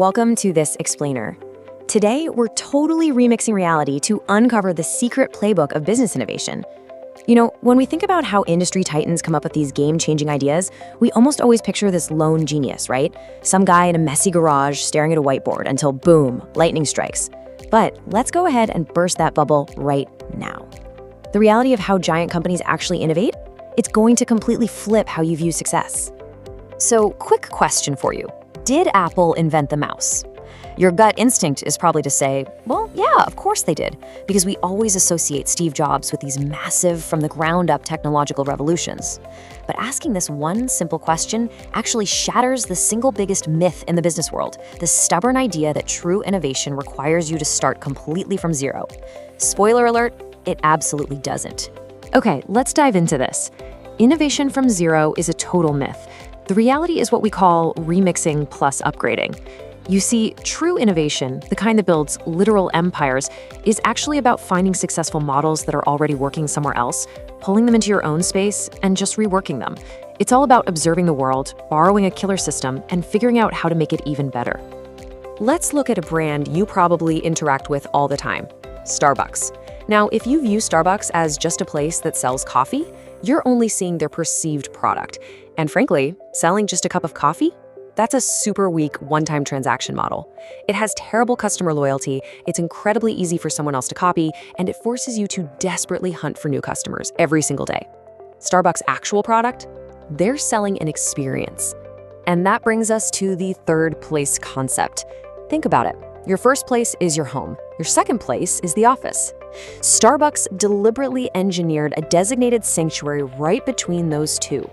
Welcome to This Explainer. Today, we're totally remixing reality to uncover the secret playbook of business innovation. You know, when we think about how industry titans come up with these game-changing ideas, we almost always picture this lone genius, right? Some guy in a messy garage staring at a whiteboard until boom, lightning strikes. But let's go ahead and burst that bubble right now. The reality of how giant companies actually innovate, it's going to completely flip how you view success. So, quick question for you. Did Apple invent the mouse? Your gut instinct is probably to say, well, yeah, of course they did, because we always associate Steve Jobs with these massive, from-the-ground-up technological revolutions. But asking this one simple question actually shatters the single biggest myth in the business world, the stubborn idea that true innovation requires you to start completely from zero. Spoiler alert, it absolutely doesn't. Okay, let's dive into this. Innovation from zero is a total myth. The reality is what we call remixing plus upgrading. You see, true innovation, the kind that builds literal empires, is actually about finding successful models that are already working somewhere else, pulling them into your own space, and just reworking them. It's all about observing the world, borrowing a killer system, and figuring out how to make it even better. Let's look at a brand you probably interact with all the time, Starbucks. Now, if you view Starbucks as just a place that sells coffee, you're only seeing their perceived product. And frankly, selling just a cup of coffee? That's a super weak one-time transaction model. It has terrible customer loyalty, it's incredibly easy for someone else to copy, and it forces you to desperately hunt for new customers every single day. Starbucks' actual product? They're selling an experience. And that brings us to the third place concept. Think about it. Your first place is your home. Your second place is the office. Starbucks deliberately engineered a designated sanctuary right between those two.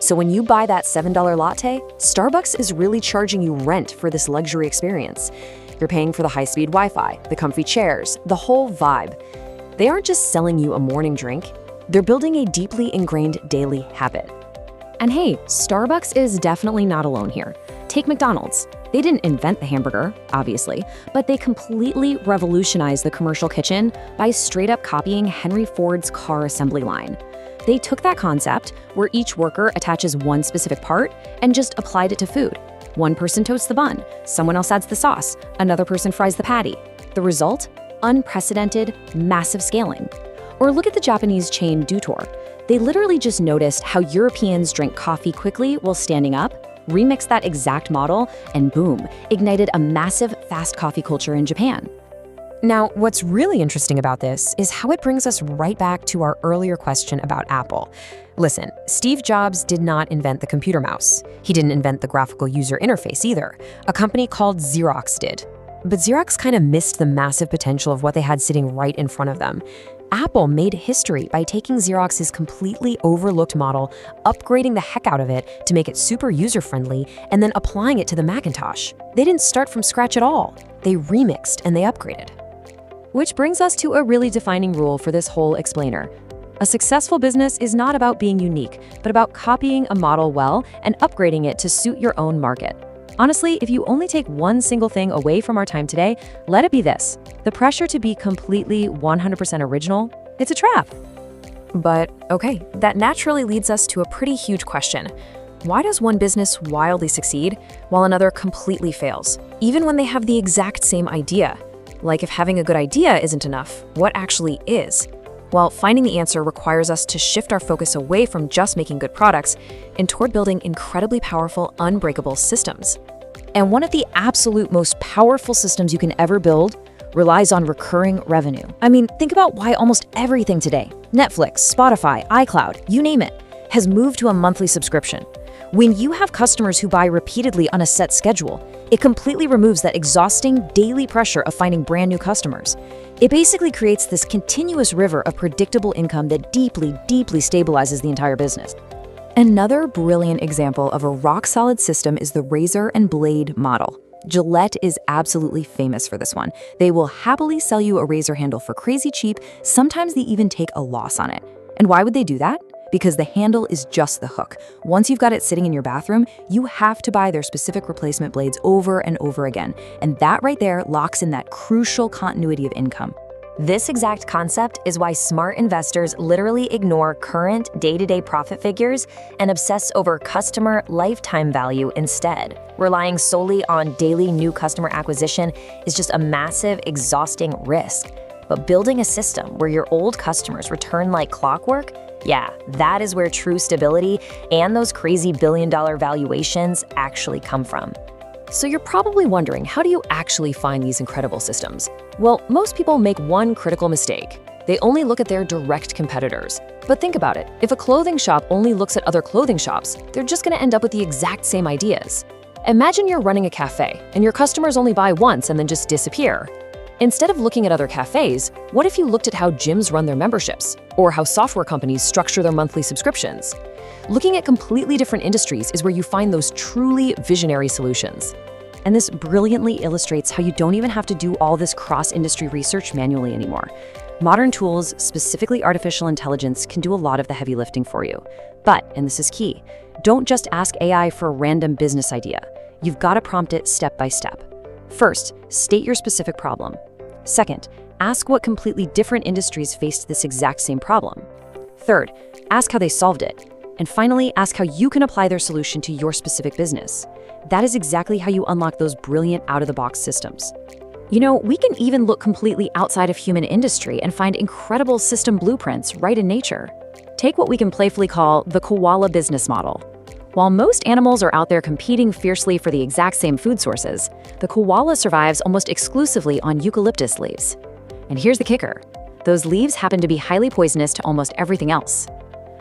So when you buy that $7 latte, Starbucks is really charging you rent for this luxury experience. You're paying for the high-speed Wi-Fi, the comfy chairs, the whole vibe. They aren't just selling you a morning drink, they're building a deeply ingrained daily habit. And hey, Starbucks is definitely not alone here. Take McDonald's. They didn't invent the hamburger, obviously, but they completely revolutionized the commercial kitchen by straight up copying Henry Ford's car assembly line. They took that concept, where each worker attaches one specific part, and just applied it to food. One person toasts the bun, someone else adds the sauce, another person fries the patty. The result? Unprecedented, massive scaling. Or look at the Japanese chain Dutour. They literally just noticed how Europeans drink coffee quickly while standing up, remixed that exact model, and boom, ignited a massive fast coffee culture in Japan. Now, what's really interesting about this is how it brings us right back to our earlier question about Apple. Listen, Steve Jobs did not invent the computer mouse. He didn't invent the graphical user interface either. A company called Xerox did. But Xerox kind of missed the massive potential of what they had sitting right in front of them. Apple made history by taking Xerox's completely overlooked model, upgrading the heck out of it to make it super user-friendly, and then applying it to the Macintosh. They didn't start from scratch at all. They remixed and they upgraded. Which brings us to a really defining rule for this whole explainer. A successful business is not about being unique, but about copying a model well and upgrading it to suit your own market. Honestly, if you only take one single thing away from our time today, let it be this. The pressure to be completely 100% original, it's a trap. But okay, that naturally leads us to a pretty huge question. Why does one business wildly succeed while another completely fails, even when they have the exact same idea? Like if having a good idea isn't enough, what actually is? Well, finding the answer requires us to shift our focus away from just making good products and toward building incredibly powerful, unbreakable systems. And one of the absolute most powerful systems you can ever build relies on recurring revenue. I mean, think about why almost everything today, Netflix, Spotify, iCloud, you name it, has moved to a monthly subscription. When you have customers who buy repeatedly on a set schedule, it completely removes that exhausting daily pressure of finding brand new customers. It basically creates this continuous river of predictable income that deeply, deeply stabilizes the entire business. Another brilliant example of a rock-solid system is the razor and blade model. Gillette is absolutely famous for this one. They will happily sell you a razor handle for crazy cheap, sometimes they even take a loss on it. And why would they do that? Because the handle is just the hook. Once you've got it sitting in your bathroom, you have to buy their specific replacement blades over and over again. And that right there locks in that crucial continuity of income. This exact concept is why smart investors literally ignore current day-to-day profit figures and obsess over customer lifetime value instead. Relying solely on daily new customer acquisition is just a massive, exhausting risk. But building a system where your old customers return like clockwork, yeah, that is where true stability and those crazy billion-dollar valuations actually come from. So you're probably wondering, how do you actually find these incredible systems? Well, most people make one critical mistake. They only look at their direct competitors. But think about it. If a clothing shop only looks at other clothing shops, they're just going to end up with the exact same ideas. Imagine you're running a cafe, and your customers only buy once and then just disappear. Instead of looking at other cafes, what if you looked at how gyms run their memberships, or how software companies structure their monthly subscriptions? Looking at completely different industries is where you find those truly visionary solutions. And this brilliantly illustrates how you don't even have to do all this cross-industry research manually anymore. Modern tools, specifically artificial intelligence, can do a lot of the heavy lifting for you. But, and this is key, don't just ask AI for a random business idea. You've got to prompt it step by step. First, state your specific problem. Second, ask what completely different industries faced this exact same problem. Third, ask how they solved it. And finally, ask how you can apply their solution to your specific business. That is exactly how you unlock those brilliant out-of-the-box systems. You know, we can even look completely outside of human industry and find incredible system blueprints right in nature. Take what we can playfully call the koala business model. While most animals are out there competing fiercely for the exact same food sources, the koala survives almost exclusively on eucalyptus leaves. And here's the kicker. Those leaves happen to be highly poisonous to almost everything else.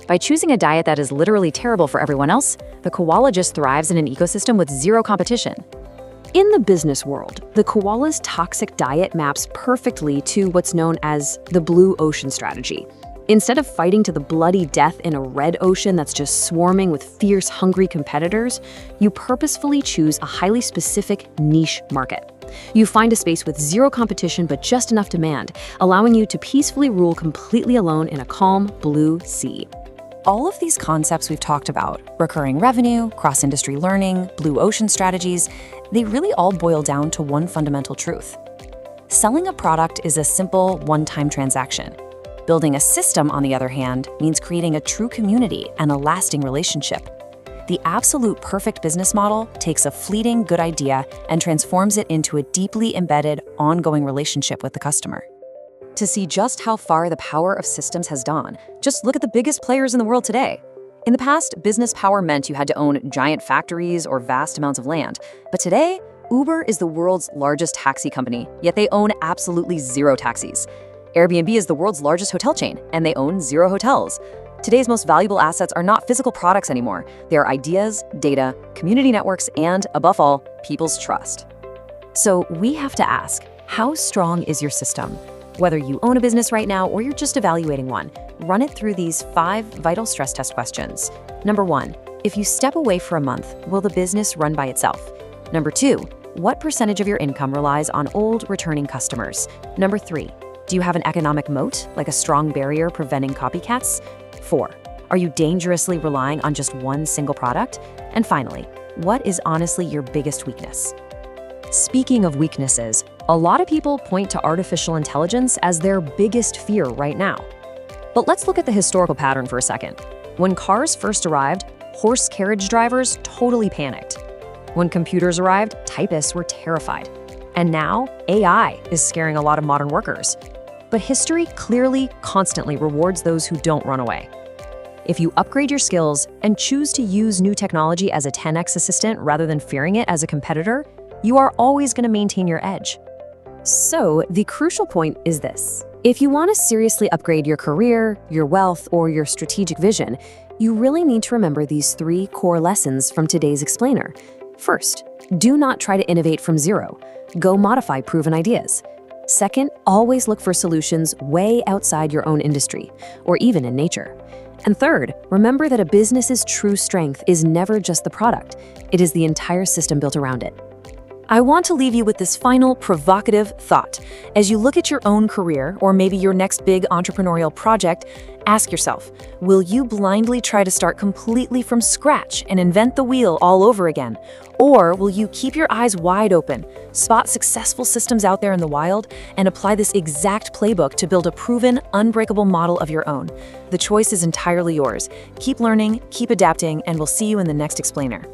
By choosing a diet that is literally terrible for everyone else, the koala just thrives in an ecosystem with zero competition. In the business world, the koala's toxic diet maps perfectly to what's known as the blue ocean strategy. Instead of fighting to the bloody death in a red ocean that's just swarming with fierce, hungry competitors, you purposefully choose a highly specific niche market. You find a space with zero competition but just enough demand, allowing you to peacefully rule completely alone in a calm, blue sea. All of these concepts we've talked about, recurring revenue, cross-industry learning, blue ocean strategies, they really all boil down to one fundamental truth. Selling a product is a simple, one-time transaction. Building a system, on the other hand, means creating a true community and a lasting relationship. The absolute perfect business model takes a fleeting good idea and transforms it into a deeply embedded, ongoing relationship with the customer. To see just how far the power of systems has gone, just look at the biggest players in the world today. In the past, business power meant you had to own giant factories or vast amounts of land. But today, Uber is the world's largest taxi company, yet they own absolutely zero taxis. Airbnb is the world's largest hotel chain, and they own zero hotels. Today's most valuable assets are not physical products anymore. They are ideas, data, community networks, and, above all, people's trust. So we have to ask, how strong is your system? Whether you own a business right now or you're just evaluating one, run it through these 5 vital stress test questions. Number 1, if you step away for a month, will the business run by itself? Number 2, what percentage of your income relies on old, returning customers? Number 3, do you have an economic moat, like a strong barrier preventing copycats? 4, are you dangerously relying on just one single product? And finally, what is honestly your biggest weakness? Speaking of weaknesses, a lot of people point to artificial intelligence as their biggest fear right now. But let's look at the historical pattern for a second. When cars first arrived, horse carriage drivers totally panicked. When computers arrived, typists were terrified. And now, AI is scaring a lot of modern workers. But history clearly, constantly rewards those who don't run away. If you upgrade your skills and choose to use new technology as a 10x assistant rather than fearing it as a competitor, you are always going to maintain your edge. So the crucial point is this. If you want to seriously upgrade your career, your wealth, or your strategic vision, you really need to remember these 3 core lessons from today's explainer. First, do not try to innovate from zero. Go modify proven ideas. Second, always look for solutions way outside your own industry, or even in nature. And third, remember that a business's true strength is never just the product. It is the entire system built around it. I want to leave you with this final provocative thought. As you look at your own career, or maybe your next big entrepreneurial project, ask yourself, will you blindly try to start completely from scratch and invent the wheel all over again? Or will you keep your eyes wide open, spot successful systems out there in the wild, and apply this exact playbook to build a proven, unbreakable model of your own? The choice is entirely yours. Keep learning, keep adapting, and we'll see you in the next explainer.